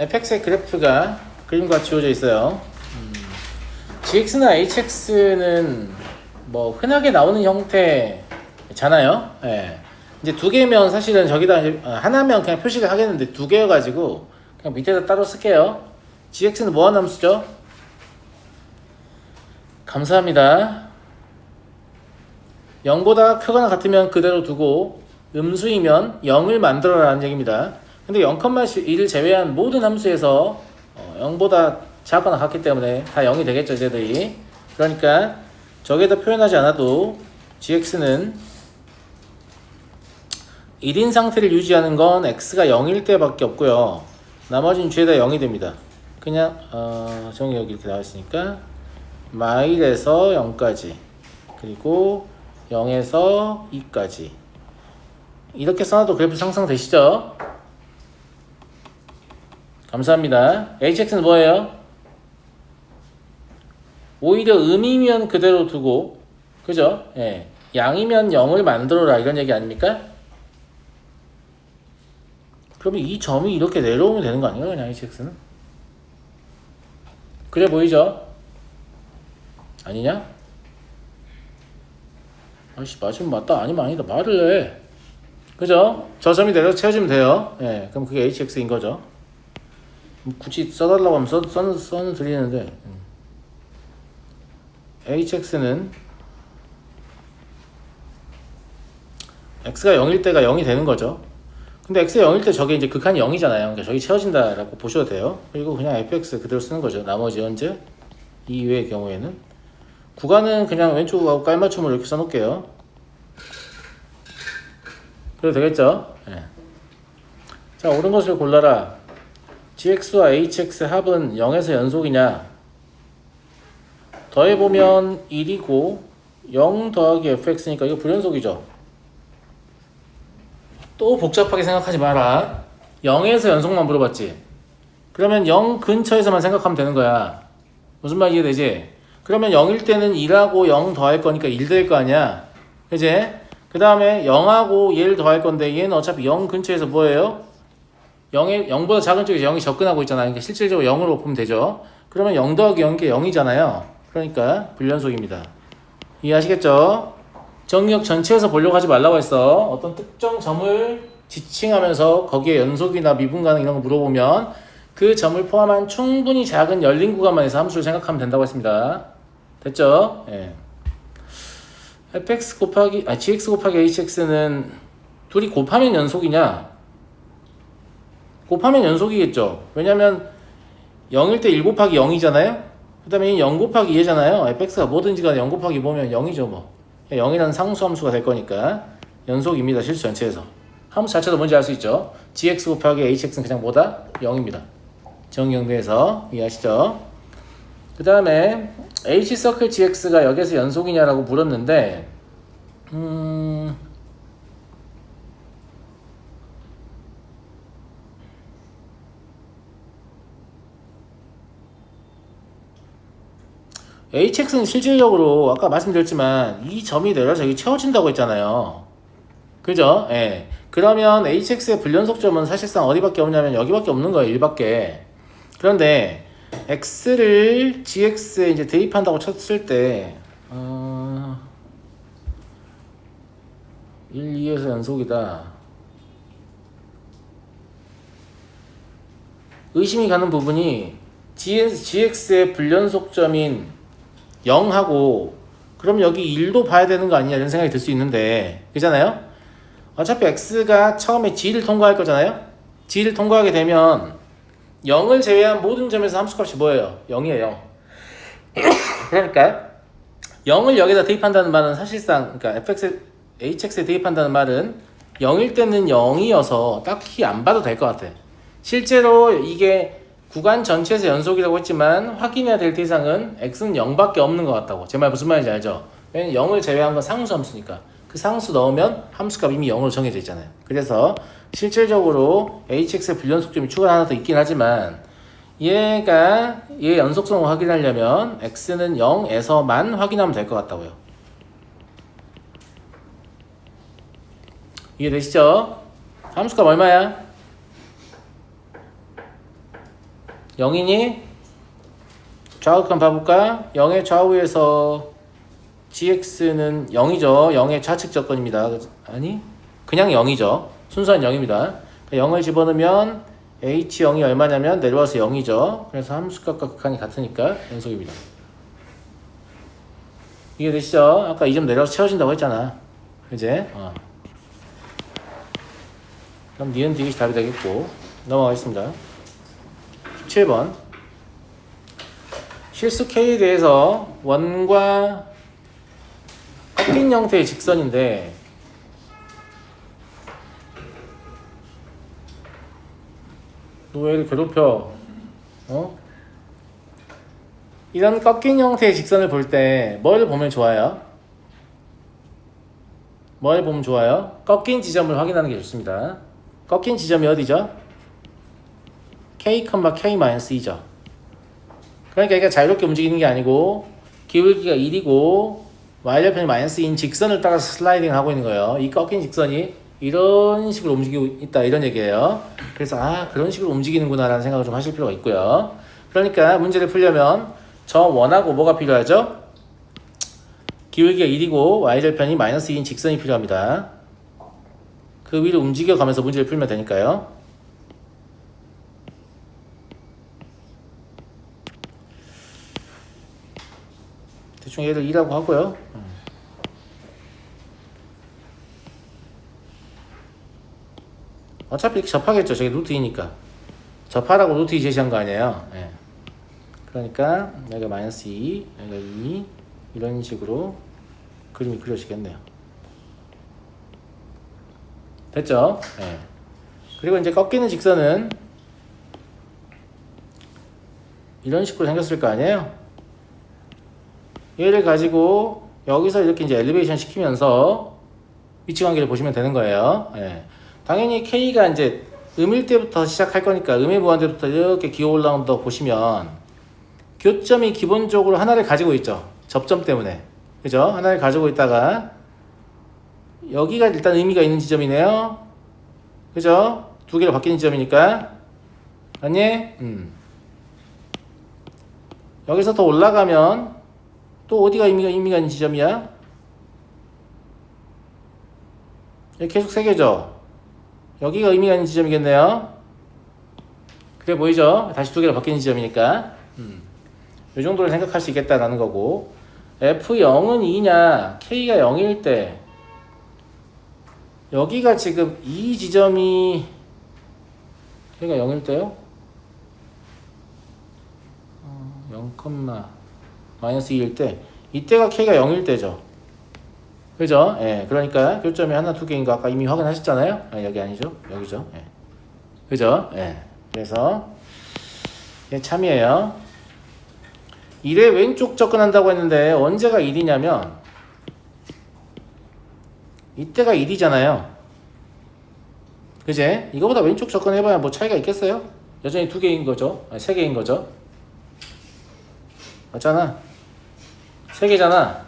fx의 그래프가 그림과 지워져 있어요. gx나 hx는 뭐 흔하게 나오는 형태잖아요. 예. 이제 두 개면 사실은 저기다 이제 하나면 그냥 표시를 하겠는데 두 개여가지고 그냥 밑에다 따로 쓸게요. gx는 뭐하는 함수죠? 감사합니다. 0보다 크거나 같으면 그대로 두고 음수이면 0을 만들어라 라는 얘기입니다. 근데 0,1을 제외한 모든 함수에서 0보다 작거나 같기 때문에 다 0이 되겠죠, 쟤들이. 그러니까 저기에다 표현하지 않아도 gx는 1인 상태를 유지하는 건 x가 0일 때밖에 없고요. 나머지는 죄다 0이 됩니다. 그냥 정이 여기 이렇게 나와 있으니까 마일에서 0까지 그리고 0에서 2까지 이렇게 써놔도 그래프 상상되시죠? 감사합니다. hx는 뭐예요? 오히려 음이면 그대로 두고 그죠? 예. 양이면 0을 만들어라 이런 얘기 아닙니까? 그러면 이 점이 이렇게 내려오면 되는 거 아니에요? 그냥 hx는? 그래 보이죠? 아니냐? 아이씨 맞으면 맞다 아니면 아니다 말을 해. 그죠? 저 점이 내려서 채워지면 돼요. 예, 그럼 그게 hx인 거죠. 굳이 써달라고 하면 써는 드리는데 hx는 x가 0일 때가 0이 되는 거죠. 근데 x가 0일 때 저게 이제 극한이 0이잖아요. 그러니까 저기 채워진다라고 보셔도 돼요. 그리고 그냥 fx 그대로 쓰는 거죠. 나머지 현재 이외의 경우에는 구간은 그냥 왼쪽하고 깔맞춤으로 이렇게 써놓을게요. 그래도 되겠죠? 네. 자, 옳은 것을 골라라. gx와 hx 합은 0에서 연속이냐? 더해보면 1이고 0 더하기 fx니까 이거 불연속이죠. 또 복잡하게 생각하지 마라. 0에서 연속만 물어봤지. 그러면 0 근처에서만 생각하면 되는 거야. 무슨 말 이해되지? 그러면 0일 때는 1하고 0 더할 거니까 1 될 거 아니야. 그지? 그 다음에 0하고 얘를 더할 건데 얘는 어차피 0 근처에서 뭐예요? 0보다 작은 쪽에서 0이 접근하고 있잖아. 그러니까 실질적으로 0으로 보면 되죠. 그러면 0 더하기 0이 0이잖아요. 그러니까 불연속입니다. 이해하시겠죠? 정리역 전체에서 보려고 하지 말라고 했어. 어떤 특정 점을 지칭하면서 거기에 연속이나 미분 가능 이런 거 물어보면 그 점을 포함한 충분히 작은 열린 구간만 해서 함수를 생각하면 된다고 했습니다. 됐죠? 예. gx 곱하기 hx는 둘이 곱하면 연속이냐? 곱하면 연속이겠죠. 왜냐면 0일 때 1 곱하기 0이잖아요. 그 다음에 0 곱하기 2잖아요. fx가 뭐든지 간에 0 곱하기 보면 0이죠 뭐. 0이라는 상수 함수가 될 거니까 연속입니다. 실수 전체에서. 함수 자체도 뭔지 알 수 있죠. gx 곱하기 hx는 그냥 뭐다? 0입니다. 정의연대에서 이해하시죠? 그 다음에 h서클 gx가 여기서 연속이냐라고 물었는데 hx는 실질적으로 아까 말씀드렸지만 이 점이 내려서 여기 채워진다고 했잖아요. 그죠? 예. 그러면 hx의 불연속점은 사실상 어디밖에 없냐면 여기밖에 없는 거예요. 1밖에. 그런데 x를 gx에 이제 대입한다고 쳤을 때 1, 2에서 연속이다. 의심이 가는 부분이 gx의 불연속점인 0하고 그럼 여기 1도 봐야 되는 거 아니냐 이런 생각이 들 수 있는데 그잖아요? 어차피 x가 처음에 g를 통과할 거잖아요? g를 통과하게 되면 0을 제외한 모든 점에서 함수값이 뭐예요? 0이에요 0. 그러니까 0을 여기다 대입한다는 말은 사실상 그러니까 hx에 대입한다는 말은 0일 때는 0이어서 딱히 안 봐도 될 것 같아. 실제로 이게 구간 전체에서 연속이라고 했지만 확인해야 될 대상은 x는 0밖에 없는 것 같다고. 제 말 무슨 말인지 알죠? 왜냐면 0을 제외한 건 상수 함수니까 그 상수 넣으면 함수값 이미 0으로 정해져 있잖아요. 그래서 실질적으로 hx의 불연속점이 추가로 하나 더 있긴 하지만 얘 연속성을 확인하려면 x는 0에서만 확인하면 될 것 같다고요. 이해되시죠? 함수값 얼마야? 0이니? 좌우편 봐볼까? 0의 좌우에서 gx는 0이죠. 0의 좌측 접근입니다. 아니? 그냥 0이죠. 순수한 0입니다. 0을 집어넣으면 h0이 얼마냐면 내려와서 0이죠. 그래서 함수값과 극한이 같으니까 연속입니다. 이해되시죠? 아까 이 점 내려와서 채워진다고 했잖아. 그제? 그럼 니은 디귿이 답이 되겠고 넘어가겠습니다. 17번 실수 K에 대해서 원과 꺾인 형태의 직선인데 너 왜 이렇게 괴롭혀? 이런 꺾인 형태의 직선을 볼 때 뭘 보면 좋아요? 뭘 보면 좋아요? 꺾인 지점을 확인하는 게 좋습니다. 꺾인 지점이 어디죠? K, K-2죠. 그러니까 얘가 자유롭게 움직이는 게 아니고 기울기가 1이고 y절편이 -2인 직선을 따라서 슬라이딩 하고 있는 거예요. 이 꺾인 직선이 이런 식으로 움직이고 있다 이런 얘기예요. 그래서 그런 식으로 움직이는구나 라는 생각을 좀 하실 필요가 있고요. 그러니까 문제를 풀려면 저 원하고 뭐가 필요하죠? 기울기가 1이고 y절편이 -2인 직선이 필요합니다. 그 위로 움직여가면서 문제를 풀면 되니까요. 대충 얘를 2라고 하고요. 어차피 이렇게 접하겠죠. 저게 루트 2니까. 접하라고 루트 2 제시한 거 아니에요. 네. 그러니까 여기가 -2, 여기가 2 이런 식으로 그림이 그려지겠네요. 됐죠? 네. 그리고 이제 꺾이는 직선은 이런 식으로 생겼을 거 아니에요? 얘를 가지고 여기서 이렇게 이제 엘리베이션 시키면서 위치 관계를 보시면 되는 거예요. 네. 당연히 K가 이제 음일 때부터 시작할 거니까 음의 무한대부터 이렇게 기어 올라온다 보시면 교점이 기본적으로 하나를 가지고 있죠. 접점 때문에. 그죠? 하나를 가지고 있다가 여기가 일단 의미가 있는 지점이네요. 그죠? 두 개로 바뀌는 지점이니까. 아니? 여기서 더 올라가면 또 어디가 의미가 있는 지점이야? 여기 계속 세 개죠? 여기가 의미가 있는 지점이겠네요. 그래 보이죠? 다시 두 개로 바뀌는 지점이니까. 이 정도를 생각할 수 있겠다라는 거고. F0은 2냐, K가 0일 때 여기가 지금 이 지점이 K가 0일 때요? 0, -2일 때 이때가 K가 0일 때죠. 그죠? 예, 그러니까 교점이 하나, 두 개인 거 아까 이미 확인하셨잖아요? 여기 아니죠? 여기죠? 예. 그죠? 예. 그래서 참이에요. 1에 왼쪽 접근한다고 했는데 언제가 1이냐면 이때가 1이잖아요. 그제? 이거보다 왼쪽 접근해봐야 뭐 차이가 있겠어요? 여전히 두 개인 거죠? 아니, 세 개인 거죠? 맞잖아. 세 개잖아.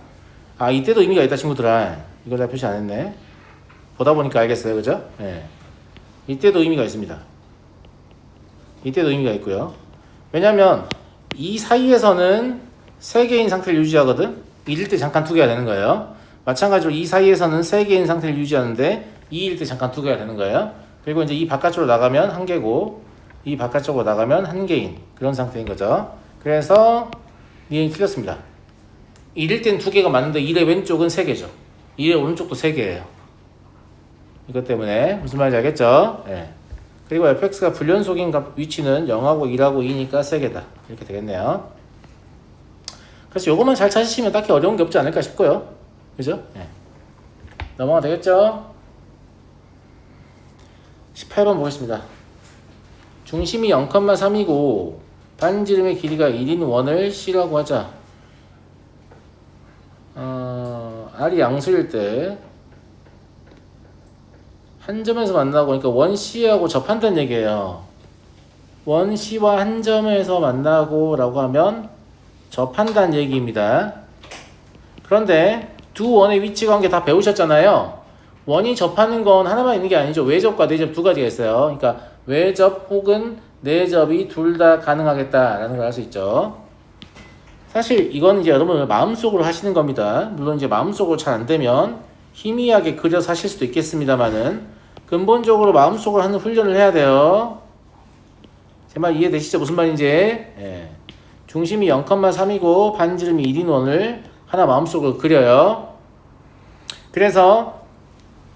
이때도 의미가 있다 친구들아. 이걸 다 표시 안 했네. 보다 보니까 알겠어요. 그죠? 예. 이때도 의미가 있습니다. 이때도 의미가 있고요. 왜냐면 이 사이에서는 세 개인 상태를 유지하거든. 1일 때 잠깐 두 개가 되는 거예요. 마찬가지로 이 사이에서는 세 개인 상태를 유지하는데 2일 때 잠깐 두 개가 되는 거예요. 그리고 이제 이 바깥쪽으로 나가면 한 개고 이 바깥쪽으로 나가면 한 개인 그런 상태인 거죠. 그래서 니은이 틀렸습니다. 1일 땐 두 개가 맞는데 1의 왼쪽은 세 개죠. 1의 오른쪽도 세 개예요. 이것 때문에 무슨 말인지 알겠죠? 예. 그리고 fx가 불연속인 값 위치는 0하고 1하고 2니까 세 개다. 이렇게 되겠네요. 그래서 요것만 잘 찾으시면 딱히 어려운 게 없지 않을까 싶고요. 그죠? 예. 넘어가 되겠죠? 18번 보겠습니다. 중심이 0,3이고 반지름의 길이가 1인 원을 C라고 하자. R이 양수일 때 한 점에서 만나고 그러니까 원 C하고 접한다는 얘기예요. 원 C와 한 점에서 만나고 라고 하면 접한다는 얘기입니다. 그런데 두 원의 위치 관계 다 배우셨잖아요. 원이 접하는 건 하나만 있는 게 아니죠. 외접과 내접 두 가지가 있어요. 그러니까 외접 혹은 내접이 둘 다 가능하겠다라는 걸 알 수 있죠. 사실 이건 이제 여러분 마음속으로 하시는 겁니다. 물론 이제 마음속으로 잘 안 되면 희미하게 그려서 하실 수도 있겠습니다만은 근본적으로 마음속으로 하는 훈련을 해야 돼요. 제 말 이해되시죠? 무슨 말인지. 예. 중심이 0,3이고 반지름이 1인 원을 하나 마음속으로 그려요. 그래서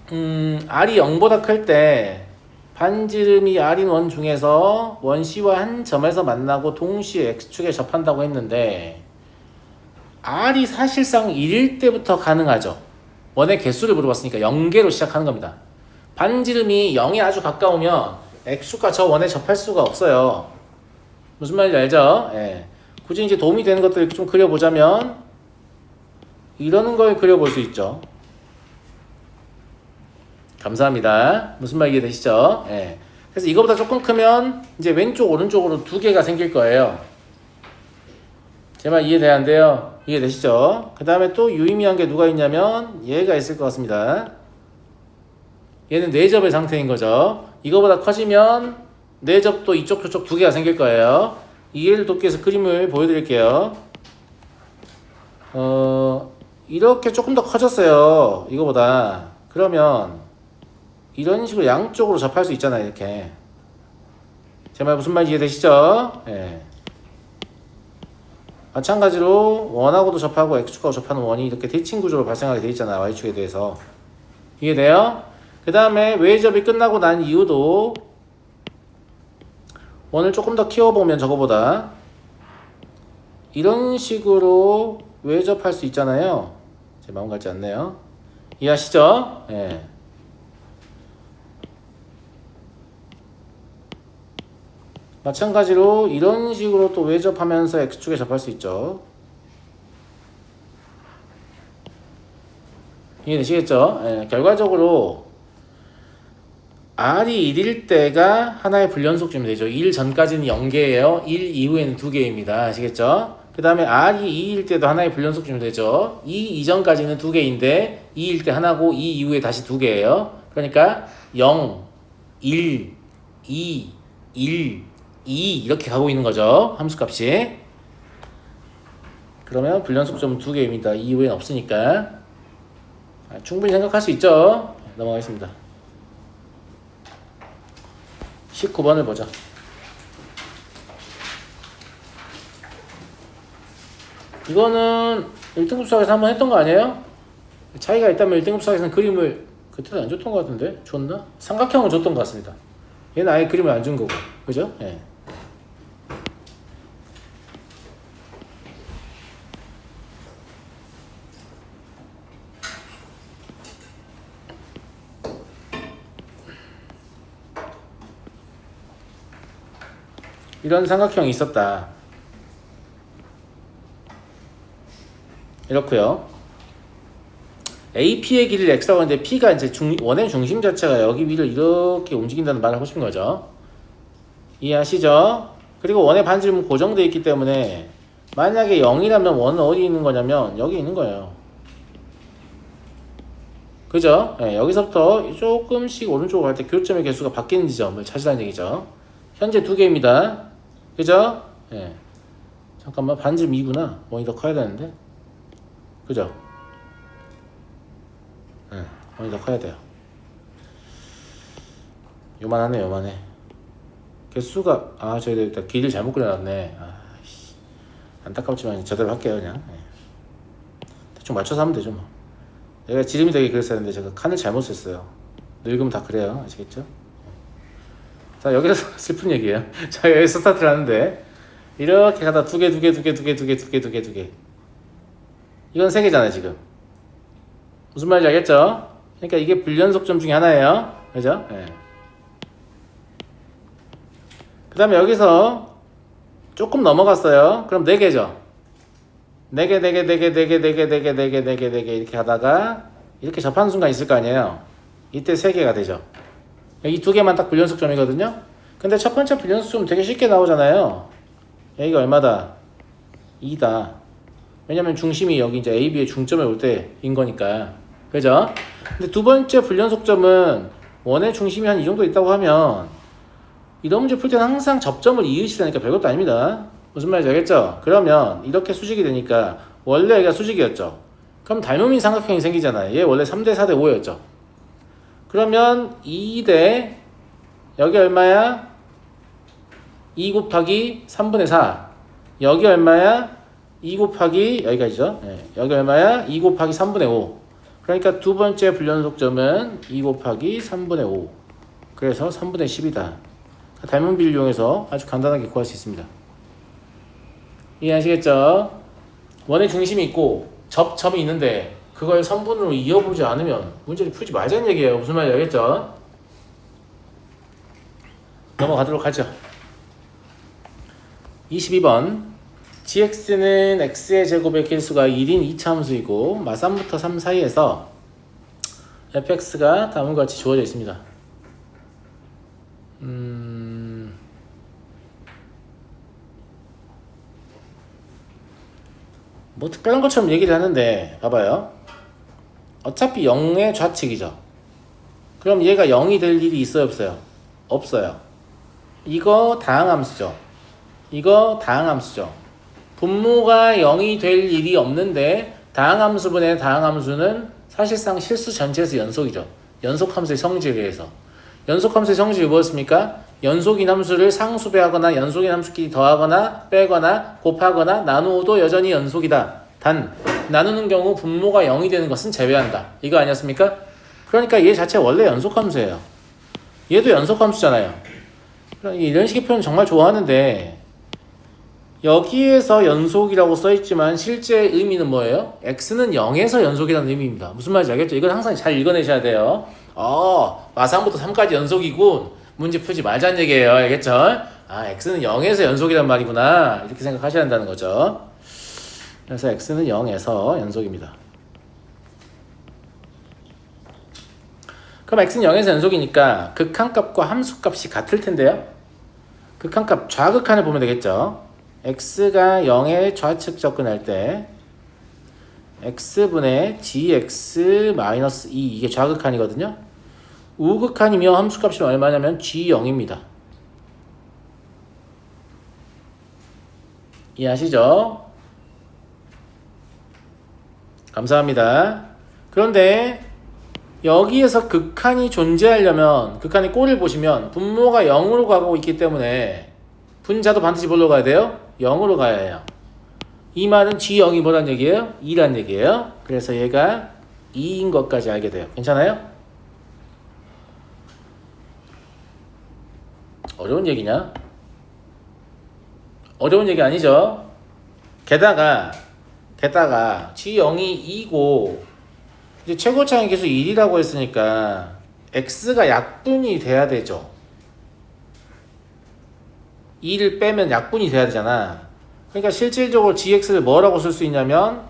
R이 0보다 클 때 반지름이 R인 원 중에서 원 C와 한 점에서 만나고 동시에 X축에 접한다고 했는데 R이 사실상 1일 때부터 가능하죠. 원의 개수를 물어봤으니까 0개로 시작하는 겁니다. 반지름이 0에 아주 가까우면 X축과 저 원에 접할 수가 없어요. 무슨 말인지 알죠? 예. 굳이 이제 도움이 되는 것들 좀 그려보자면 이러는 걸 그려볼 수 있죠. 감사합니다. 무슨 말 이해되시죠? 예. 그래서 이거보다 조금 크면 이제 왼쪽 오른쪽으로 두 개가 생길 거예요. 제 말 이해돼야 안 돼요? 이해되시죠? 그 다음에 또 유의미한 게 누가 있냐면 얘가 있을 것 같습니다. 얘는 내접의 상태인 거죠. 이거보다 커지면 내접도 이쪽 저쪽 두 개가 생길 거예요. 이해를 돕기 위해서 그림을 보여드릴게요. 이렇게 조금 더 커졌어요. 이거보다. 그러면 이런 식으로 양쪽으로 접할 수 있잖아요. 이렇게. 제 말 무슨 말인지 이해되시죠? 예. 마찬가지로 원하고도 접하고 X축하고 접하는 원이 이렇게 대칭 구조로 발생하게 돼 있잖아요. Y축에 대해서. 이해돼요? 그 다음에 외접이 끝나고 난 이후도 원을 조금 더 키워보면 저거보다 이런 식으로 외접할 수 있잖아요. 제 마음 같지 않네요. 이해하시죠? 예. 마찬가지로 이런 식으로 또 외접하면서 X축에 접할 수 있죠. 이해되시겠죠? 예, 결과적으로 R이 1일 때가 하나의 불연속점이 되죠. 1 전까지는 0개예요. 1 이후에는 2개입니다. 아시겠죠? 그 다음에 R이 2일 때도 하나의 불연속점이 되죠. 2 이전까지는 2개인데 2일 때 하나고 2 이후에 다시 2개예요. 그러니까 0, 1, 2, 1, 2 이렇게 가고 있는 거죠. 함수값이. 그러면 불연속점은 2개입니다. 이후에는 없으니까. 충분히 생각할 수 있죠. 넘어가겠습니다. 19번을 보자. 이거는 1등급 수학에서 한번 했던 거 아니에요? 차이가 있다면 1등급 수학에서는 그림을 그때도 안 줬던 거 같은데? 줬나? 삼각형을 줬던 것 같습니다. 얘는 아예 그림을 안 준 거고. 그죠? 예. 이런 삼각형이 있었다. 이렇고요. AP의 길이를 X라고 하는데 P가 이제 원의 중심 자체가 여기 위를 이렇게 움직인다는 말을 하고 싶은 거죠. 이해하시죠? 그리고 원의 반지름은 고정되어 있기 때문에 만약에 0이라면 원은 어디 있는 거냐면 여기 있는 거예요. 그죠? 네, 여기서부터 조금씩 오른쪽으로 갈 때 교점의 개수가 바뀌는 지점을 찾으라는 얘기죠. 현재 2개입니다. 그죠? 네. 잠깐만, 반지름 2구나. 원이 더 커야 되는데. 그죠? 네, 원이 더 커야 돼요. 요만하네, 요만해. 개수가, 저희들 일단 길이를 잘못 그려놨네. 안타깝지만 제대로 할게요, 그냥. 네. 대충 맞춰서 하면 되죠, 뭐. 얘가 지름이 되게 그랬어야 했는데 제가 칸을 잘못 썼어요. 늙으면 다 그래요. 아시겠죠? 자, 여기서 슬픈 얘기예요. 자, 여기서 스타트를 하는데 이렇게 가다 두 개. 이건 3개잖아요, 지금. 무슨 말인지 알겠죠? 그러니까 이게 불연속점 중에 하나예요. 그죠? 네. 그 다음에 여기서 조금 넘어갔어요. 그럼 4개죠. 4개 이렇게 하다가 이렇게 접하는 순간 있을 거 아니에요. 이때 3개가 되죠. 이 2개만 딱 불연속점이거든요. 근데 첫 번째 불연속점 되게 쉽게 나오잖아요. 여기가 얼마다? 2다. 왜냐면 중심이 여기 이제 A, B의 중점에 올 때인 거니까. 그죠? 근데 두 번째 불연속점은 원의 중심이 한 이 정도 있다고 하면 이런 문제 풀 때는 항상 접점을 이으시라니까 별것도 아닙니다. 무슨 말인지 알겠죠? 그러면 이렇게 수직이 되니까 원래 여기가 수직이었죠. 그럼 닮음인 삼각형이 생기잖아요. 얘 원래 3대 4대 5였죠. 그러면 2대 여기 얼마야? 2 곱하기 3분의 4. 여기 얼마야? 2 곱하기 여기까지죠. 네. 여기 얼마야? 2 곱하기 3분의 5. 그러니까 두 번째 불연속점은 2 곱하기 3분의 5. 그래서 3분의 10이다. 닮은비를 이용해서 아주 간단하게 구할 수 있습니다. 이해하시겠죠? 원의 중심이 있고 접점이 있는데 그걸 선분으로 이어보지 않으면 문제를 풀지 말자는 얘기예요. 무슨 말인지 알겠죠? 넘어가도록 하죠. 22번 gx는 x의 제곱의 개수가 1인 2차 함수이고 마3부터 3 사이에서 fx가 다음과 같이 주어져 있습니다. 뭐 특별한 것처럼 얘기를 하는데 봐봐요. 어차피 0의 좌측이죠. 그럼 얘가 0이 될 일이 있어요 없어요? 없어요. 이거 다항함수죠. 이거 다항함수죠. 분모가 0이 될 일이 없는데 다항함수분의 다항함수는 사실상 실수 전체에서 연속이죠. 연속함수의 성질에 의해서. 연속함수의 성질이 무엇입니까? 연속인 함수를 상수배하거나 연속인 함수끼리 더하거나 빼거나 곱하거나 나누어도 여전히 연속이다. 단 나누는 경우 분모가 0이 되는 것은 제외한다. 이거 아니었습니까? 그러니까 얘 자체 원래 연속함수예요. 얘도 연속함수잖아요. 이런 식의 표현 정말 좋아하는데 여기에서 연속이라고 써있지만 실제 의미는 뭐예요? x는 0에서 연속이라는 의미입니다. 무슨 말인지 알겠죠? 이건 항상 잘 읽어내셔야 돼요. 마3부터 3까지 연속이고 문제 풀지 말자는 얘기예요. 알겠죠? x는 0에서 연속이란 말이구나. 이렇게 생각하셔야 한다는 거죠. 그래서 x는 0에서 연속입니다. 그럼 x는 0에서 연속이니까 극한값과 함수값이 같을 텐데요. 극한값 좌극한을 보면 되겠죠. x가 0의 좌측 접근할 때 x분의 gx-2 이게 좌극한이거든요. 우극한이며 함수값이 얼마냐면 g0입니다. 이해하시죠? 감사합니다. 그런데 여기에서 극한이 존재하려면 극한의 꼴을 보시면 분모가 0으로 가고 있기 때문에 분자도 반드시 뭘로 가야 돼요? 0으로 가야 해요. 이 말은 g0이 뭐란 얘기예요? 2란 얘기예요. 그래서 얘가 2인 것까지 알게 돼요. 괜찮아요? 어려운 얘기냐? 어려운 얘기 아니죠? 게다가 g0이 2고 이제 최고차의 계수 1이라고 했으니까 x가 약분이 돼야 되죠. 2를 빼면 약분이 돼야 되잖아. 그러니까 실질적으로 gx를 뭐라고 쓸 수 있냐면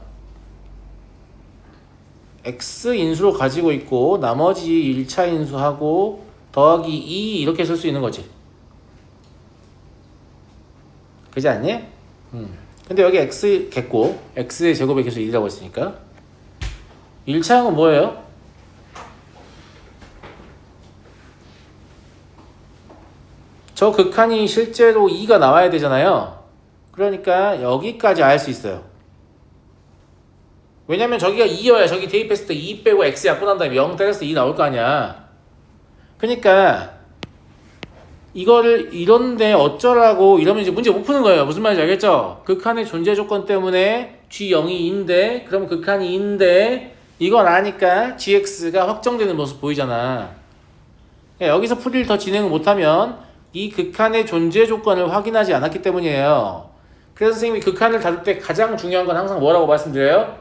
x 인수로 가지고 있고 나머지 1차 인수하고 더하기 2 이렇게 쓸 수 있는 거지. 그지 않니? 근데 여기 x 겠고 x의 제곱의 계수 1이라고 했으니까 1차항은 뭐예요? 저 극한이 실제로 2가 나와야 되잖아요. 그러니까 여기까지 알 수 있어요. 왜냐면 저기가 2여야 저기 대입했을 때 2 빼고 x 약분한 다음에 0 때렸을 때 2 나올 거 아니야. 그러니까 이거를 이런데 어쩌라고 이러면 이제 문제 못 푸는 거예요. 무슨 말인지 알겠죠? 극한의 존재 조건 때문에 g0이 2인데 그럼 극한이 2인데 이건 아니까 gx가 확정되는 모습 보이잖아. 여기서 풀이를 더 진행을 못하면 이 극한의 존재 조건을 확인하지 않았기 때문이에요. 그래서 선생님이 극한을 다룰 때 가장 중요한 건 항상 뭐라고 말씀드려요?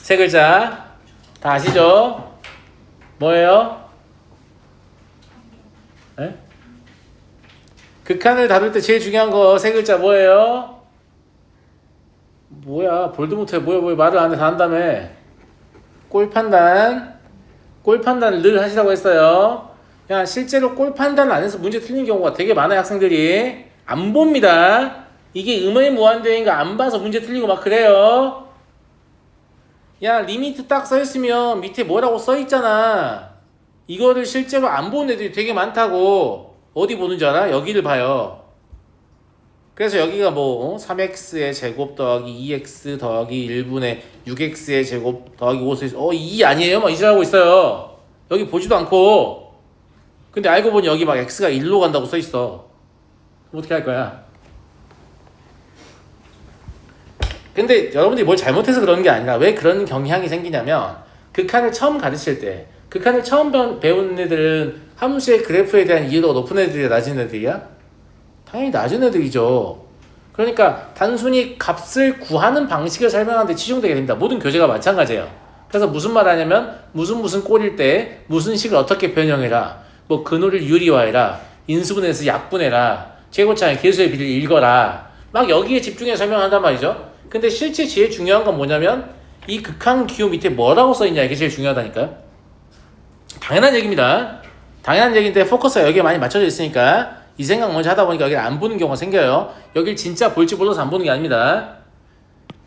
세 글자 다 아시죠? 뭐예요? 에? 극한을 다룰 때 제일 중요한 거 세 글자 뭐예요? 뭐야 볼드모트야 뭐야 말을 안 해 다 한다며. 꼴 판단을 늘 하시라고 했어요. 야 실제로 꼴 판단 안 해서 문제 틀린 경우가 되게 많아요. 학생들이 안 봅니다. 이게 음의 무한대인가 안 봐서 문제 틀리고 막 그래요. 야, 리미트 딱 써있으면 밑에 뭐라고 써있잖아. 이거를 실제로 안 보는 애들이 되게 많다고. 어디 보는 줄 알아? 여기를 봐요. 그래서 여기가 뭐 3x의 제곱 더하기 2x 더하기 1분의 6x의 제곱 더하기 5 2 아니에요? 막 이질하고 있어요. 여기 보지도 않고. 근데 알고 보니 여기 막 x가 1로 간다고 써있어. 어떻게 할 거야? 근데 여러분들이 뭘 잘못해서 그러는 게 아니라 왜 그런 경향이 생기냐면 극한을 처음 가르칠 때 극한을 처음 배우는 애들은 함수의 그래프에 대한 이해도가 높은 애들이야 낮은 애들이야? 당연히 낮은 애들이죠. 그러니까 단순히 값을 구하는 방식을 설명하는데 치중되게 됩니다. 모든 교재가 마찬가지예요. 그래서 무슨 말 하냐면 무슨 꼴일 때 무슨 식을 어떻게 변형해라, 뭐 근호를 유리화해라, 인수분해서 약분해라, 최고차의 계수의 비례를 읽어라, 막 여기에 집중해서 설명한단 말이죠. 근데 실제 제일 중요한 건 뭐냐면 이 극한 기호 밑에 뭐라고 써있냐, 이게 제일 중요하다니까요. 당연한 얘기입니다. 당연한 얘기인데 포커스가 여기에 많이 맞춰져 있으니까 이 생각 먼저 하다 보니까 여기를 안 보는 경우가 생겨요. 여길 진짜 볼지 몰라서 안 보는 게 아닙니다.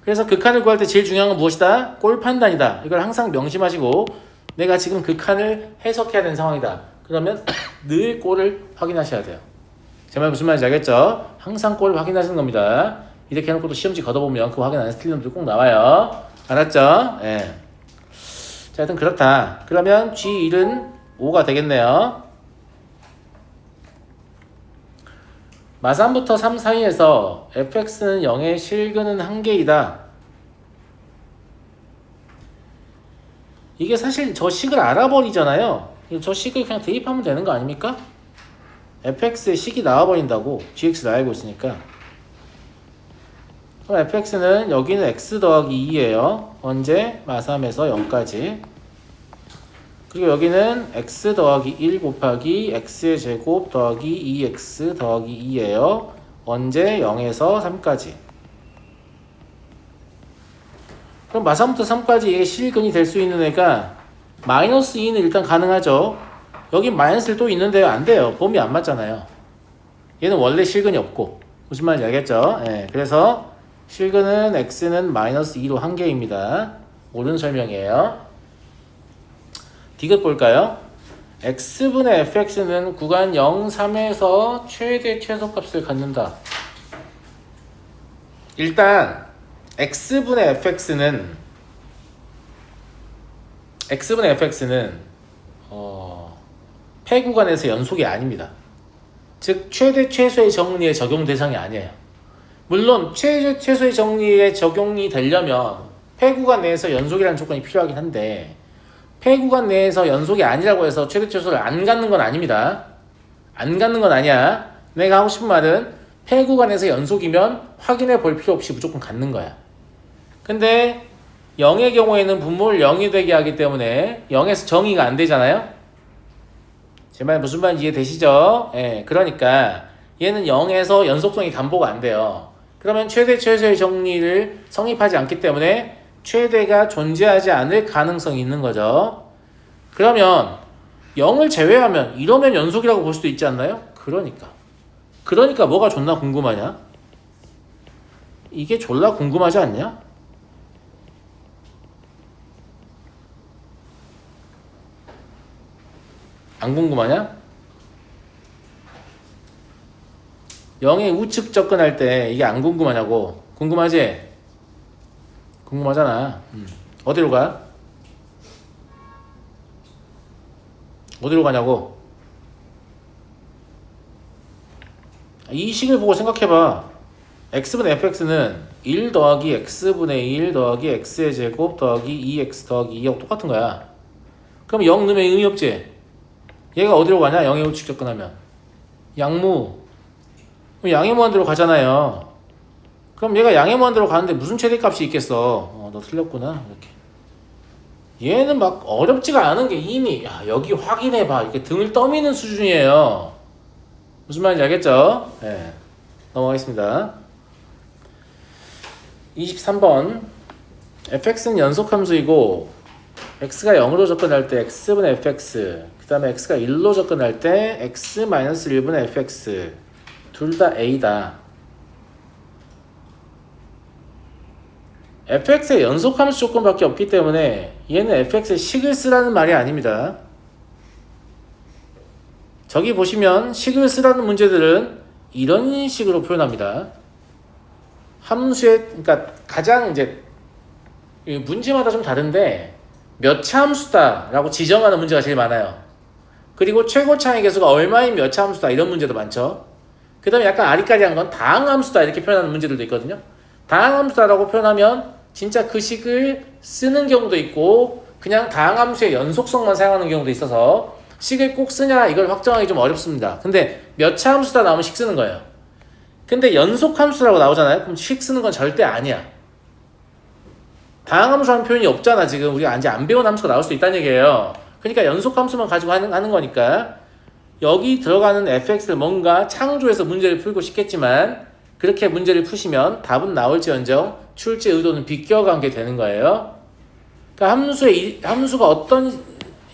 그래서 극한을 구할 때 제일 중요한 건 무엇이다? 꼴 판단이다. 이걸 항상 명심하시고 내가 지금 극한을 해석해야 되는 상황이다. 그러면 늘 꼴을 확인하셔야 돼요. 제 말 무슨 말인지 알겠죠? 항상 꼴을 확인하시는 겁니다. 이렇게 해놓고 또 시험지 걷어보면 그거 확인 안 해서 틀린 놈들 꼭 나와요. 알았죠? 예. 자, 하여튼 그렇다. 그러면 G1은 5가 되겠네요. 마3부터 3 사이에서 fx는 0의 실근은 1개이다. 이게 사실 저 식을 알아버리잖아요. 저 식을 그냥 대입하면 되는 거 아닙니까? fx의 식이 나와버린다고. gx를 알고 있으니까. 그럼 fx는 여기는 x 더하기 2예요. 언제? 마3에서 0까지. 그리고 여기는 x 더하기 1 곱하기 x의 제곱 더하기 2x 더하기 2예요. 언제? 0에서 3까지. 그럼 마3부터 3까지 이게 실근이 될 수 있는 애가 마이너스 2는 일단 가능하죠. 여기 마이너스 1 또 있는데요. 안 돼요. 범위 안 맞잖아요. 얘는 원래 실근이 없고. 무슨 말인지 알겠죠? 예, 그래서 실근은 x는 마이너스 2로 1개입니다. 옳은 설명이에요. 디귿 볼까요? x분의 fx는 구간 0, 3에서 최대 최소값을 갖는다. 일단 x분의 fx는 폐구간에서 연속이 아닙니다. 즉 최대 최소의 정리의 적용 대상이 아니에요. 물론 최대 최소의 정리에 적용이 되려면 폐구간 내에서 연속이라는 조건이 필요하긴 한데 폐구간 내에서 연속이 아니라고 해서 최대 최소를 안 갖는 건 아닙니다. 안 갖는 건 아니야. 내가 하고 싶은 말은 폐구간에서 연속이면 확인해 볼 필요 없이 무조건 갖는 거야. 근데 0의 경우에는 분모를 0이 되게 하기 때문에 0에서 정의가 안 되잖아요. 제 말 무슨 말인지 이해되시죠? 예, 그러니까 얘는 0에서 연속성이 담보가 안 돼요. 그러면 최대 최소의 정리를 성립하지 않기 때문에 최대가 존재하지 않을 가능성이 있는 거죠. 그러면 0을 제외하면 이러면 연속이라고 볼 수도 있지 않나요? 그러니까 뭐가 존나 궁금하냐? 이게 졸라 궁금하지 않냐? 안 궁금하냐? 0의 우측 접근할 때 이게 안 궁금하냐고. 궁금하지? 궁금하잖아. 어디로 가? 어디로 가냐고. 이 식을 보고 생각해봐. x분의 fx는 1 더하기 x분의 1 더하기 x의 제곱 더하기 2x 더하기 2하고 똑같은 거야. 그럼 0 넣으면 의미 없지? 얘가 어디로 가냐? 0의 우측 접근하면 양무. 그럼 양의 무한대로 가잖아요. 그럼 얘가 양의 무한대로 가는데 무슨 최대값이 있겠어? 너 틀렸구나. 이렇게. 얘는 막 어렵지가 않은 게 이미 여기 확인해봐 이렇게 등을 떠미는 수준이에요. 무슨 말인지 알겠죠? 네. 넘어가겠습니다. 23번 fx는 연속함수이고 x가 0으로 접근할 때 x분의 fx, 그 다음에 x가 1로 접근할 때 x-1분의 fx 둘 다 a다. fx의 연속함수 조건밖에 없기 때문에 얘는 fx의 식을 쓰라는 말이 아닙니다. 저기 보시면 식을 쓰라는 문제들은 이런 식으로 표현합니다. 함수의, 그러니까 가장 이제 문제마다 좀 다른데 몇 차 함수다 라고 지정하는 문제가 제일 많아요. 그리고 최고차의 개수가 얼마인 몇 차 함수다 이런 문제도 많죠. 그 다음에 약간 아리까리한 건 다항함수다 이렇게 표현하는 문제들도 있거든요. 다항함수다라고 표현하면 진짜 그 식을 쓰는 경우도 있고 그냥 다항함수의 연속성만 사용하는 경우도 있어서 식을 꼭 쓰냐 이걸 확정하기 좀 어렵습니다. 근데 몇 차 함수다 나오면 식 쓰는 거예요. 근데 연속함수라고 나오잖아요. 그럼 식 쓰는 건 절대 아니야. 다항함수라는 표현이 없잖아. 지금 우리가 아직 안 배운 함수가 나올 수 있다는 얘기예요. 그러니까 연속함수만 가지고 하는 거니까 여기 들어가는 fx를 뭔가 창조해서 문제를 풀고 싶겠지만 그렇게 문제를 푸시면 답은 나올지언정 출제 의도는 비껴간 게 되는 거예요. 그러니까 함수가 어떤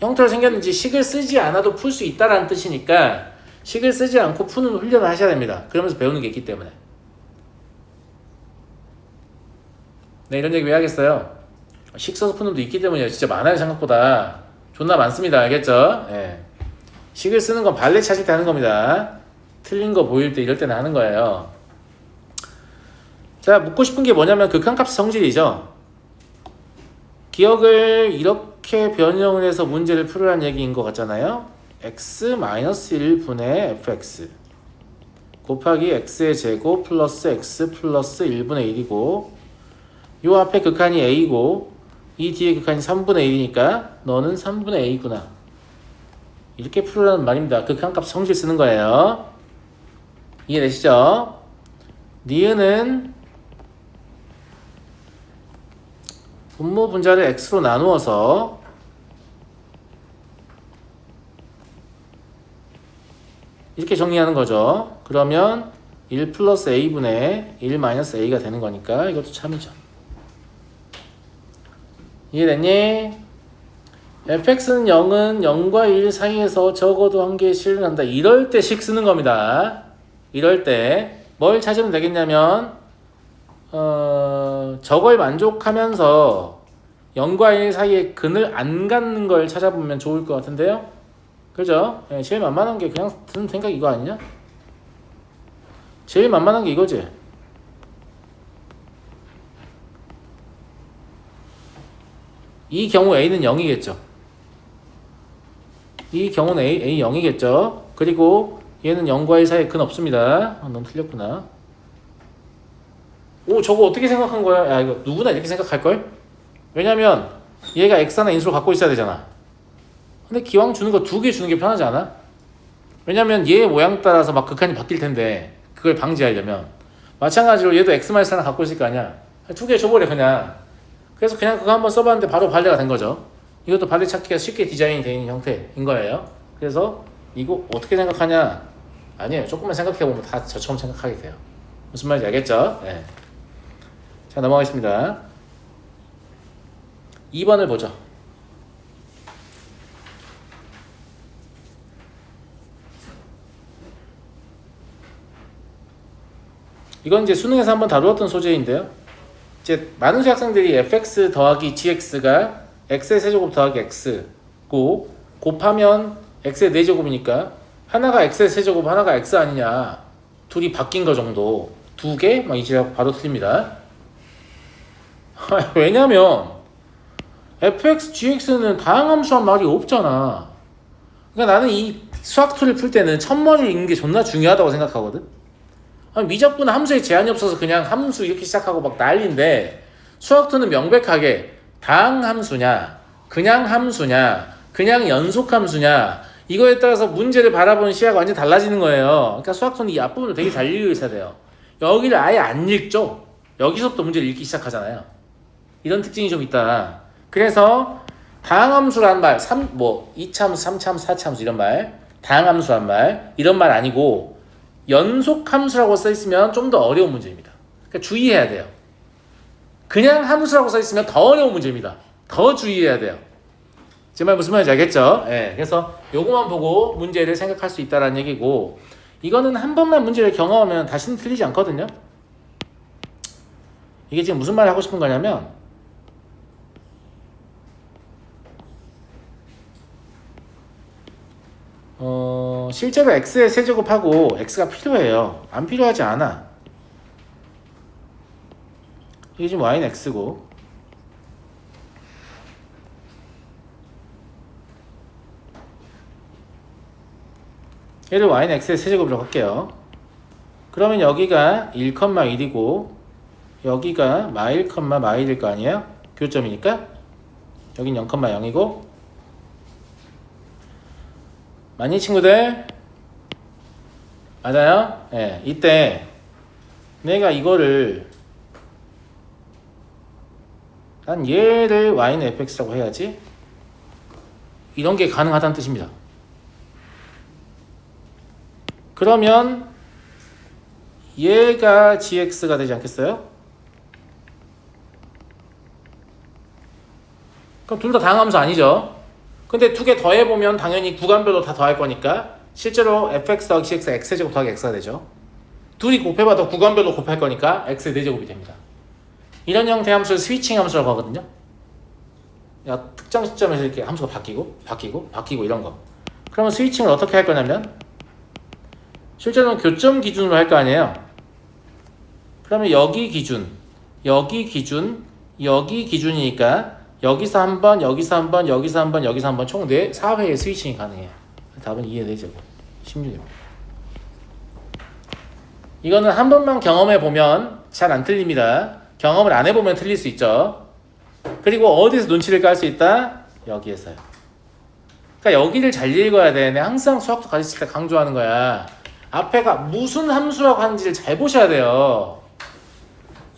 형태로 생겼는지 식을 쓰지 않아도 풀 수 있다라는 뜻이니까 식을 쓰지 않고 푸는 훈련을 하셔야 됩니다. 그러면서 배우는 게 있기 때문에. 네, 이런 얘기 왜 하겠어요? 식 써서 푸는 놈도 있기 때문이에요. 진짜 많아요. 생각보다 존나 많습니다. 알겠죠? 예. 식을 쓰는 건 발레 찾을 때 하는 겁니다. 틀린 거 보일 때 이럴 때는 하는 거예요. 자, 묻고 싶은 게 뭐냐면 극한값 성질이죠. 기억을 이렇게 변형을 해서 문제를 풀으라는 얘기인 것 같잖아요. x-1분의 fx 곱하기 x의 제곱 플러스 x 플러스 1분의 1이고 요 앞에 극한이 a고 이 뒤에 극한이 3분의 1이니까 너는 3분의 a구나. 이렇게 풀으라는 말입니다. 극한값 성질 쓰는 거예요. 이해되시죠? 니은은 분모 분자를 x로 나누어서 이렇게 정리하는 거죠. 그러면 1 플러스 a분의 1 마이너스 a가 되는 거니까 이것도 참이죠. 이해됐니? fx는 0은 0과 1 사이에서 적어도 한 개의 실을 한다. 이럴 때 식 쓰는 겁니다. 이럴 때 뭘 찾으면 되겠냐면 저걸 만족하면서 0과 1 사이에 근을 안 갖는 걸 찾아보면 좋을 것 같은데요. 그죠? 예, 제일 만만한 게 그냥 드는 생각 이거 아니냐? 제일 만만한 게 이거지. 이 경우 a는 0이겠죠. 이 경우는 a 0이겠죠. 그리고 얘는 0과 1 사이에 근 없습니다. 넌 틀렸구나. 오, 저거 어떻게 생각한 거야? 야, 이거 누구나 이렇게 생각할걸? 왜냐면 얘가 x 하나 인수로 갖고 있어야 되잖아. 근데 기왕 주는 거 2개 주는 게 편하지 않아? 왜냐면 얘 모양 따라서 막 극한이 바뀔 텐데 그걸 방지하려면 마찬가지로 얘도 x 마이너스 하나 갖고 있을 거 아니야. 2개 줘버려 그냥. 그래서 그냥 그거 한번 써봤는데 바로 발레가 된 거죠. 이것도 발레 찾기가 쉽게 디자인이 되는 형태인 거예요. 그래서 이거 어떻게 생각하냐? 아니에요. 조금만 생각해보면 다 저처럼 생각하게 돼요. 무슨 말인지 알겠죠? 네. 자, 넘어가겠습니다. 2번을 보죠. 이건 이제 수능에서 한번 다루었던 소재인데요. 이제 많은 수학생들이 fx 더하기 gx가 x의 세제곱 더하기 x고 곱하면 x의 4제곱이니까 하나가 x의 세제곱 하나가 x 아니냐. 둘이 바뀐 거 정도. 2개? 막 이제 바로 틀립니다. 왜냐면 fx, gx는 다항함수란 말이 없잖아. 그러니까 나는 이 수학2를 풀 때는 첫머리를 읽는 게 존나 중요하다고 생각하거든. 미적분 함수에 제한이 없어서 그냥 함수 이렇게 시작하고 막 난리인데 수학2는 명백하게 다항함수냐 그냥 함수냐 그냥 연속함수냐 이거에 따라서 문제를 바라보는 시야가 완전 달라지는 거예요. 그러니까 수학2는 이 앞부분을 되게 잘 읽고 있어야 돼요. 여기를 아예 안 읽죠. 여기서부터 문제를 읽기 시작하잖아요. 이런 특징이 좀 있다. 그래서 다항함수란 말, 2차함수, 3차함수, 4차함수 이런 말, 다항함수란 말 이런 말 아니고 연속함수라고 써있으면 좀 더 어려운 문제입니다. 그러니까 주의해야 돼요. 그냥 함수라고 써있으면 더 어려운 문제입니다. 더 주의해야 돼요. 제 말 무슨 말인지 알겠죠? 네, 그래서 요거만 보고 문제를 생각할 수 있다는 얘기고 이거는 한 번만 문제를 경험하면 다시는 틀리지 않거든요. 이게 지금 무슨 말을 하고 싶은 거냐면 실제로 x의 세제곱하고 x가 필요해요. 안 필요하지 않아. 이게 지금 y는 x고 얘를 y는 x의 세제곱이라고 할게요. 그러면 여기가 1,1이고 여기가 마1, 마1일 거 아니에요? 교점이니까 여긴 0,0이고 맞니 친구들? 맞아요? 예, 이때 내가 이거를 난 얘를 y는 fx라고 해야지 이런 게 가능하다는 뜻입니다. 그러면 얘가 gx가 되지 않겠어요? 그럼 둘 다 다항함수 아니죠? 근데 두 개 더해보면 당연히 구간별로 다 더할 거니까 실제로 fx 더하기 cx x제곱 더하기 x가 되죠. 둘이 곱해봐도 구간별로 곱할 거니까 x의 4제곱이 됩니다. 이런 형태의 함수를 스위칭 함수라고 하거든요. 특정 시점에서 이렇게 함수가 바뀌고 이런 거. 그러면 스위칭을 어떻게 할 거냐면 실제로는 교점 기준으로 할 거 아니에요. 그러면 여기 기준, 여기 기준이니까 여기서 한 번, 여기서 한 번, 여기서 한 번, 여기서 한 번 총 4회의 스위칭이 가능해요. 답은 2의 4제곱 16입니다. 이거는 한 번만 경험해 보면 잘 안 틀립니다. 경험을 안 해보면 틀릴 수 있죠. 그리고 어디서 눈치를 깔 수 있다? 여기에서요. 그러니까 여기를 잘 읽어야 돼. 내가 항상 수학도 가르칠 때 강조하는 거야. 앞에가 무슨 함수라고 하는지를 잘 보셔야 돼요.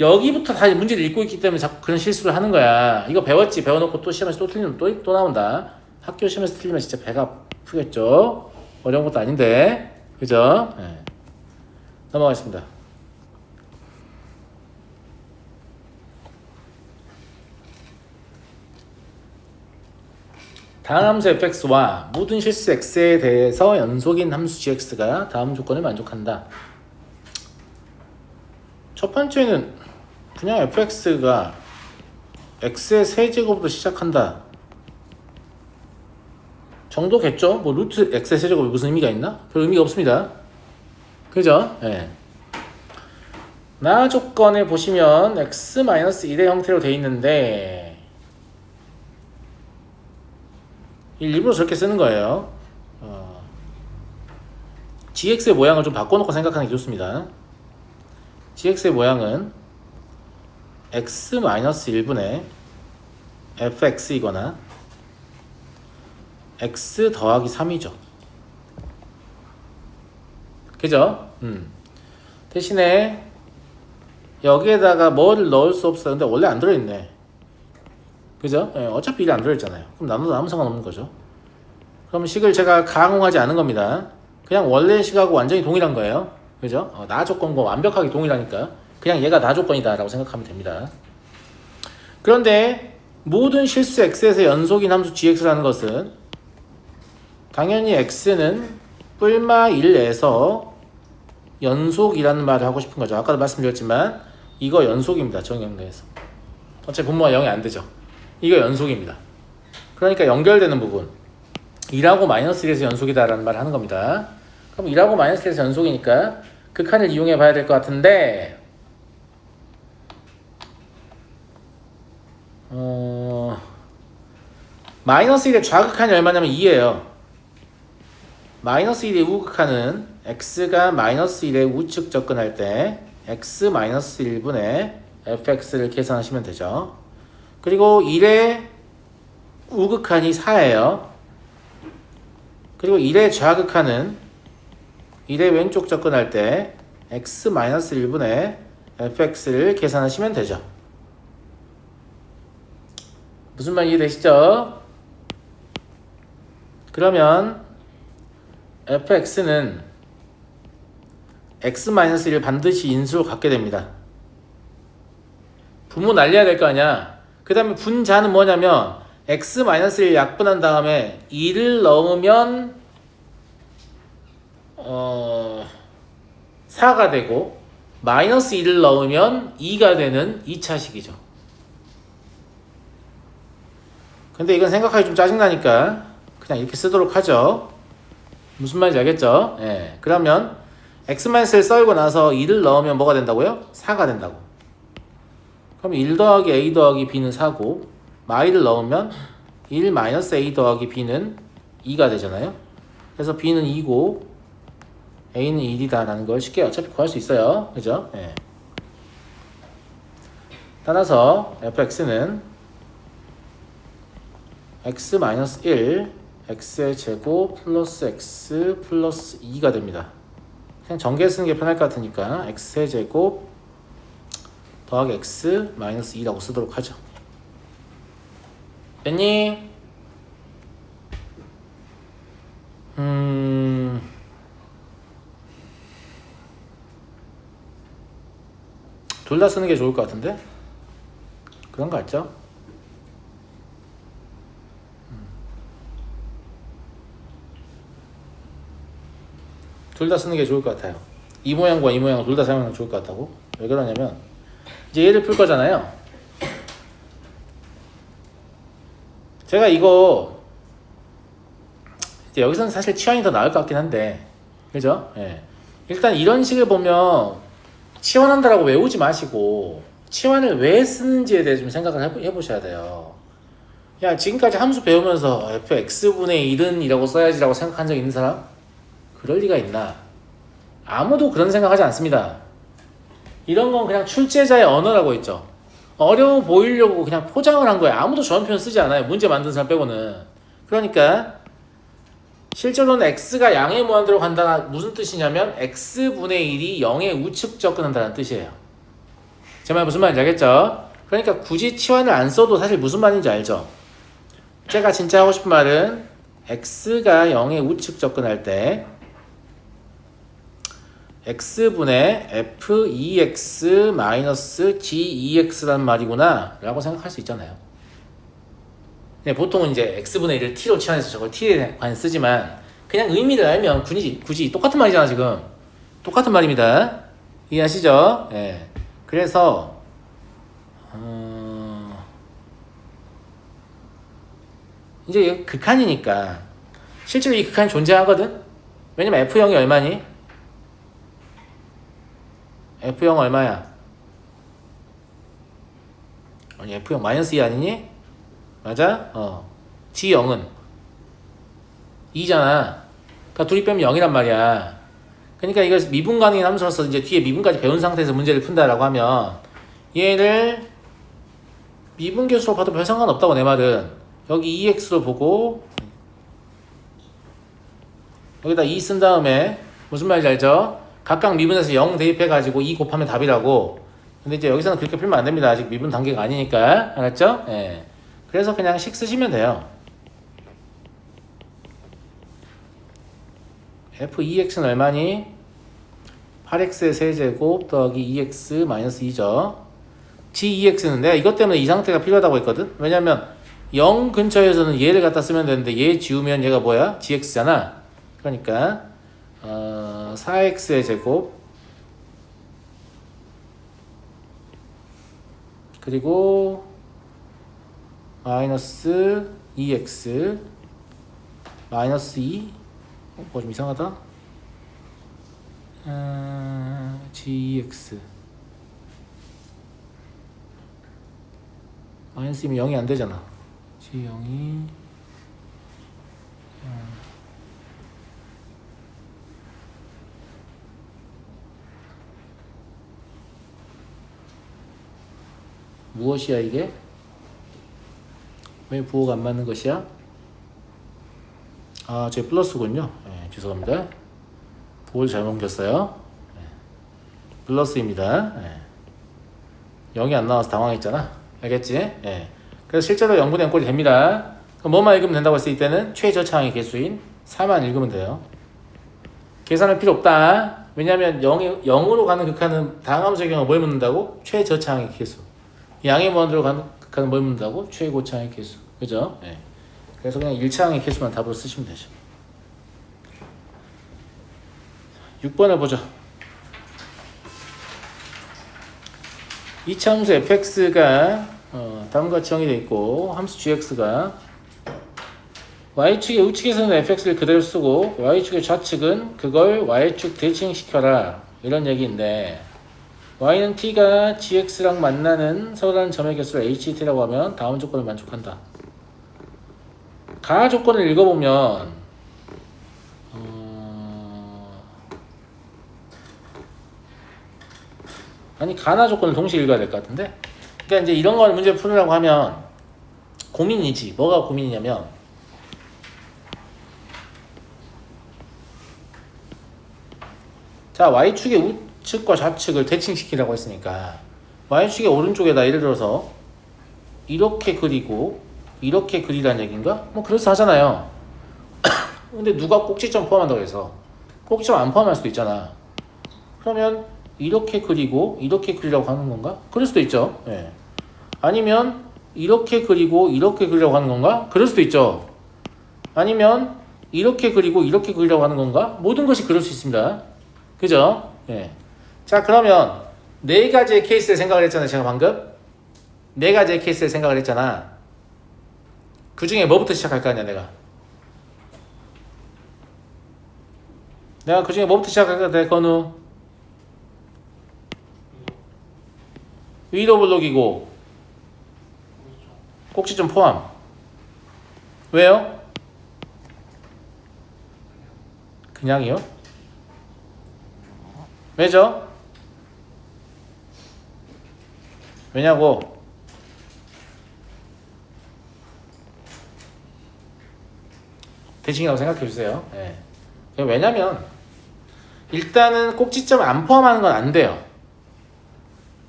여기부터 다 문제를 읽고 있기 때문에 자꾸 그런 실수를 하는 거야. 이거 배웠지? 배워놓고 또 시험에서 또 틀리면 또 나온다. 학교 시험에서 틀리면 진짜 배가 아프겠죠? 어려운 것도 아닌데. 그죠? 네. 넘어가겠습니다. 다음 함수 fx와 모든 실수 x에 대해서 연속인 함수 gx가 다음 조건을 만족한다. 첫 번째는 그냥 fx가 x의 세제곱으로 시작한다 정도겠죠? 뭐 루트 x의 세제곱이 무슨 의미가 있나? 별 의미가 없습니다. 그죠? 네. 나 조건에 보시면 x-1의 형태로 되어 있는데 일부러 저렇게 쓰는 거예요. gx의 모양을 좀 바꿔놓고 생각하는 게 좋습니다. gx의 모양은 x-1분의 fx이거나 x 더하기 3이죠. 그죠? 대신에 여기에다가 뭐를 넣을 수 없어. 근데 원래 안 들어있네. 그죠? 예, 어차피 이게 안 들어있잖아요. 그럼 나눠도 아무 상관없는 거죠. 그럼 식을 제가 가공하지 않은 겁니다. 그냥 원래 식하고 완전히 동일한 거예요. 그죠? 나 조건과 완벽하게 동일하니까 그냥 얘가 나 조건이다 라고 생각하면 됩니다. 그런데 모든 실수 x에서 연속인 함수 gx라는 것은 당연히 x는 뿔마 1에서 연속이라는 말을 하고 싶은 거죠. 아까도 말씀드렸지만 이거 연속입니다. 정연대에서. 어차피 분모가 0이 안 되죠. 이거 연속입니다. 그러니까 연결되는 부분 2라고 마이너스 1에서 연속이다라는 말을 하는 겁니다. 그럼 2라고 마이너스 1에서 연속이니까 극한을 이용해 봐야 될 것 같은데 마이너스 1의 좌극한이 얼마냐면 2예요. 마이너스 1의 우극한은 x가 마이너스 1의 우측 접근할 때 x-1분의 fx를 계산하시면 되죠. 그리고 1의 우극한이 4예요. 그리고 1의 좌극한은 1의 왼쪽 접근할 때 x-1분의 fx를 계산하시면 되죠. 무슨 말 이해되시죠? 그러면 fx는 x-1을 반드시 인수로 갖게 됩니다. 분모 날려야 될 거 아니야. 그 다음에 분자는 뭐냐면 x-1 약분한 다음에 2를 넣으면 4가 되고 마이너스 1을 넣으면 2가 되는 2차식이죠. 근데 이건 생각하기 좀 짜증나니까 그냥 이렇게 쓰도록 하죠. 무슨 말인지 알겠죠? 예. 그러면 x-1을 썰고 나서 2를 넣으면 뭐가 된다고요? 4가 된다고. 그럼 1 더하기 a 더하기 b는 4고 마이를 넣으면 1 마이너스 a 더하기 b는 2가 되잖아요. 그래서 b는 2고 a는 1이다 라는 걸 쉽게 어차피 구할 수 있어요. 그죠? 예. 따라서 fx는 x-1 x의 제곱 플러스 x 플러스 2가 됩니다. 그냥 전개 쓰는 게 편할 것 같으니까 x의 제곱 더하기 x 마이너스 2라고 쓰도록 하죠. 됐니? 둘 다 쓰는 게 좋을 것 같은데? 그런 거 같죠? 둘 다 쓰는 게 좋을 것 같아요. 이 모양과 이 모양을 둘 다 사용하면 좋을 것 같다고? 왜 그러냐면 이제 얘를 풀 거잖아요. 제가 이거 이제 여기서는 사실 치환이 더 나을 것 같긴 한데 그죠? 예. 일단 이런 식을 보면 치환한다라고 외우지 마시고 치환을 왜 쓰는지에 대해 좀 생각을 해보셔야 돼요. 야, 지금까지 함수 배우면서 fx분의 1은 이라고 써야지라고 생각한 적 있는 사람? 그럴 리가 있나? 아무도 그런 생각하지 않습니다. 이런 건 그냥 출제자의 언어라고 있죠. 어려워 보이려고 그냥 포장을 한 거예요. 아무도 저런 표현 쓰지 않아요. 문제 만든 사람 빼고는. 그러니까 실제로는 x가 양의 무한대로 간다 무슨 뜻이냐면 x분의 1이 0의 우측 접근한다는 뜻이에요. 제 말 무슨 말인지 알겠죠? 그러니까 굳이 치환을 안 써도 사실 무슨 말인지 알죠? 제가 진짜 하고 싶은 말은 x가 0의 우측 접근할 때 x분의 f2x-g2x란 말이구나 라고 생각할 수 있잖아요. 네, 보통은 이제 x분의 1을 t로 치환해서 저걸 t에 관해 쓰지만 그냥 의미를 알면 굳이 똑같은 말이잖아. 지금 똑같은 말입니다. 이해하시죠? 네. 그래서 이제 극한이니까 실제로 이 극한이 존재하거든. 왜냐면 f0이 얼마니? f0 얼마야? 아니 f0 마이너스 2 아니니? 맞아? g0은 2잖아. 그러니까 둘이 빼면 0이란 말이야. 그러니까 이걸 미분 가능인 함수로서 이제 뒤에 미분까지 배운 상태에서 문제를 푼다라고 하면 얘를 미분계수로 봐도 별 상관없다고 내 말은. 여기 2x로 보고 여기다 2 쓴 다음에 무슨 말인지 알죠? 각각 미분에서 0 대입해가지고 2 곱하면 답이라고. 근데 이제 여기서는 그렇게 풀면 안 됩니다. 아직 미분 단계가 아니니까. 알았죠? 예. 그래서 그냥 식 쓰시면 돼요. f2x는 얼마니? 8x의 세제곱 더하기 2x 마이너스 2죠. g2x는 내가 이것 때문에 이 상태가 필요하다고 했거든? 왜냐면 0 근처에서는 얘를 갖다 쓰면 되는데 얘 지우면 얘가 뭐야? gx잖아. 그러니까 4x의 제곱 그리고 마이너스 2x 마이너스 2 뭐 좀 이상하다. gx 마이너스 2면 0이 안 되잖아. g0이 무엇이야 이게? 왜 부호가 안 맞는 것이야? 아, 제 플러스군요. 네, 죄송합니다. 부호를 잘못 옮겼어요. 네, 플러스입니다. 네. 0이 안 나와서 당황했잖아. 알겠지? 네. 그래서 실제로 0분의 0꼴이 됩니다. 그럼 뭐만 읽으면 된다고 했을 때는 최저차항의 개수인 4만 읽으면 돼요. 계산할 필요 없다. 왜냐하면 0으로 가는 극한은 다항함수의 경우 뭘 묻는다고? 최저차항의 개수. 양의 무한대로 가는 극한은 뭘 묻는다고? 최고차항의 개수. 그죠? 네. 그래서 그냥 1차항의 개수만 답으로 쓰시면 되죠. 6번을 보죠. 이차 함수 fx가 다음과 같이 정의되어 있고 함수 gx가 y축의 우측에서는 fx를 그대로 쓰고 y축의 좌측은 그걸 y축 대칭시켜라 이런 얘기인데 y는 t가 gx랑 만나는 서로 다른 점의 개수를 ht라고 하면 다음 조건을 만족한다. 가 조건을 읽어보면 아니 가나 조건을 동시에 읽어야 될 것 같은데 그러니까 이제 이런 걸 문제 풀으라고 하면 고민이지. 뭐가 고민이냐면 자 y축의 우측과 좌측을 대칭시키라고 했으니까 y축의 오른쪽에다 예를 들어서 이렇게 그리고 이렇게 그리라는 얘기인가? 뭐 그래서 하잖아요. 근데 누가 꼭지점 포함한다고 해서 꼭지점 안 포함할 수도 있잖아. 그러면 이렇게 그리고 이렇게 그리라고 하는 건가? 그럴 수도 있죠. 예. 아니면 이렇게 그리고 이렇게 그리라고 하는 건가? 그럴 수도 있죠. 아니면 이렇게 그리고 이렇게 그리라고 하는 건가? 모든 것이 그럴 수 있습니다. 그죠? 예. 자 그러면 네 가지의 케이스를 생각을 했잖아요. 제가 방금 네 가지의 케이스를 생각을 했잖아. 그 중에 뭐부터 시작할 거 아니야 내가 그 중에 뭐부터 시작할 거야 건우? 위로 블록이고 꼭지점 포함. 왜요? 그냥이요? 왜죠? 왜냐고? 대칭이라고 생각해 주세요. 네. 왜냐면 일단은 꼭지점 안 포함하는 건 안 돼요.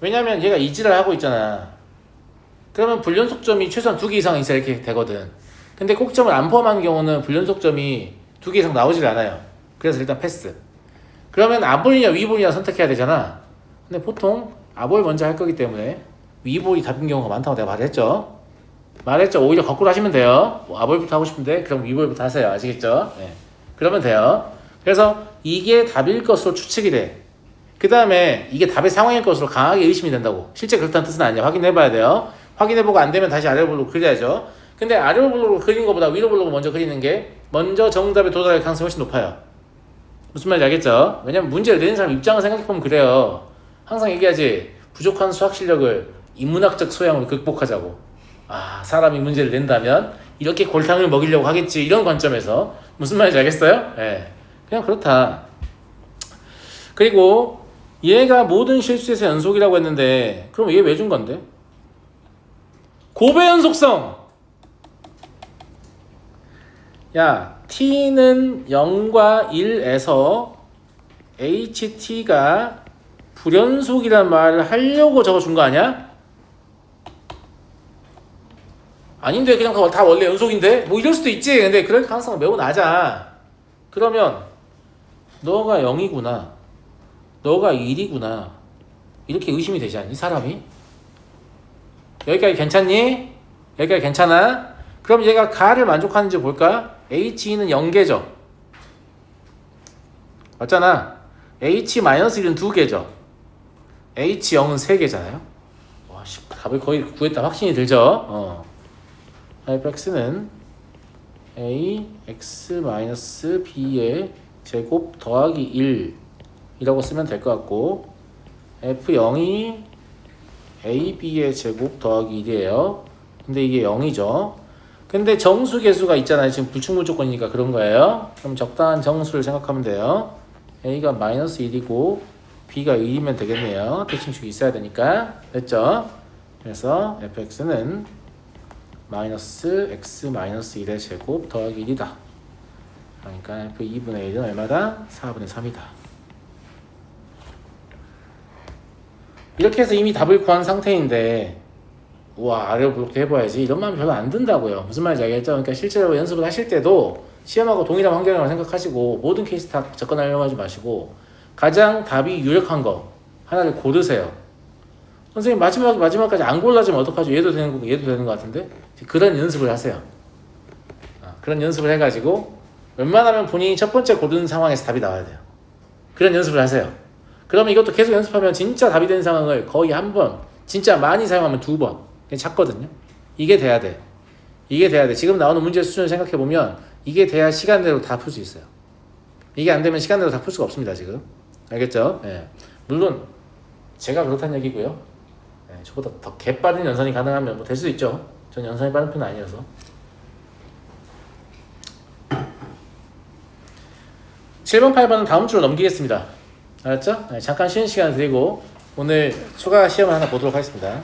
왜냐면 얘가 이지를 하고 있잖아. 그러면 불연속점이 최소한 2개 이상 있어야 이렇게 되거든. 근데 꼭지점을 안 포함한 경우는 불연속점이 2개 이상 나오질 않아요. 그래서 일단 패스. 그러면 아볼이냐 위볼이냐 선택해야 되잖아. 근데 보통 아볼 먼저 할 거기 때문에 위볼이 답인 경우가 많다고 내가 말했죠. 오히려 거꾸로 하시면 돼요. 뭐 아볼부터 하고 싶은데 그럼 위볼부터 하세요. 아시겠죠? 네. 그러면 돼요. 그래서 이게 답일 것으로 추측이 돼. 그 다음에 이게 답의 상황일 것으로 강하게 의심이 된다고. 실제 그렇다는 뜻은 아니야. 확인해봐야 돼요. 확인해보고 안 되면 다시 아래로 블록으로 그려야죠. 근데 아래로 블록으로 그리는 것보다 위로 블록으로 먼저 그리는 게 먼저 정답에 도달할 가능성이 훨씬 높아요. 무슨 말인지 알겠죠? 왜냐면 문제를 내는 사람 입장을 생각해보면 그래요. 항상 얘기하지. 부족한 수학 실력을 인문학적 소양으로 극복하자고. 사람이 문제를 낸다면 이렇게 골탕을 먹이려고 하겠지. 이런 관점에서. 무슨 말인지 알겠어요? 네. 그냥 그렇다. 그리고 얘가 모든 실수에서 연속이라고 했는데 그럼 얘 왜 준 건데? 고배연속성! 야, t는 0과 1에서 ht가 불연속이란 말을 하려고 적어준 거 아니야? 아닌데 그냥 다 원래 연속인데? 뭐 이럴 수도 있지. 근데 그럴 가능성은 매우 낮아. 그러면 너가 0이구나. 너가 1이구나. 이렇게 의심이 되지 않니? 사람이? 여기까지 괜찮니? 여기까지 괜찮아? 그럼 얘가 가를 만족하는지 볼까? H는 0개죠. 맞잖아. H-1은 2개죠. H0은 3개잖아요. 와, 답을 거의 구했다 확신이 들죠? fx는 ax-b의 제곱 더하기 1 이라고 쓰면 될 것 같고 f0이 ab의 제곱 더하기 1이에요. 근데 이게 0이죠. 근데 정수 계수가 있잖아요. 지금 불충분 조건이니까 그런 거예요. 그럼 적당한 정수를 생각하면 돼요. a가 마이너스 1이고 b가 1이면 되겠네요. 대칭식이 있어야 되니까. 됐죠? 그래서 fx는 마이너스 x 마이너스 1의 제곱 더하기 1이다. 그러니까 f 2분의 1은 얼마다? 4분의 3이다. 이렇게 해서 이미 답을 구한 상태인데 우와 아래로 블록도 해봐야지 이런 마음이 별로 안 든다고요. 무슨 말인지 알겠죠? 그러니까 실제로 연습을 하실 때도 시험하고 동일한 환경이라고 생각하시고 모든 케이스 다 접근하려고 하지 마시고 가장 답이 유력한 거 하나를 고르세요. 선생님 마지막까지 안 골라주면 어떡하죠? 얘도 되는 거고 얘도 되는 거 같은데 그런 연습을 하세요. 그런 연습을 해가지고 웬만하면 본인이 첫 번째 고르는 상황에서 답이 나와야 돼요. 그런 연습을 하세요. 그러면 이것도 계속 연습하면 진짜 답이 되는 상황을 거의 한 번, 진짜 많이 사용하면 2번. 그냥 작거든요. 이게 돼야 돼. 이게 돼야 돼. 지금 나오는 문제 수준을 생각해보면 이게 돼야 시간대로 다 풀 수 있어요. 이게 안 되면 시간대로 다 풀 수가 없습니다, 지금. 알겠죠? 예. 물론 제가 그렇다는 얘기고요. 예, 저보다 더 개빠른 연산이 가능하면 뭐 될 수도 있죠. 전 연산이 빠른 편은 아니어서. 7번, 8번은 다음 주로 넘기겠습니다. 알았죠? 네, 잠깐 쉬는 시간 드리고 오늘 추가 시험을 하나 보도록 하겠습니다.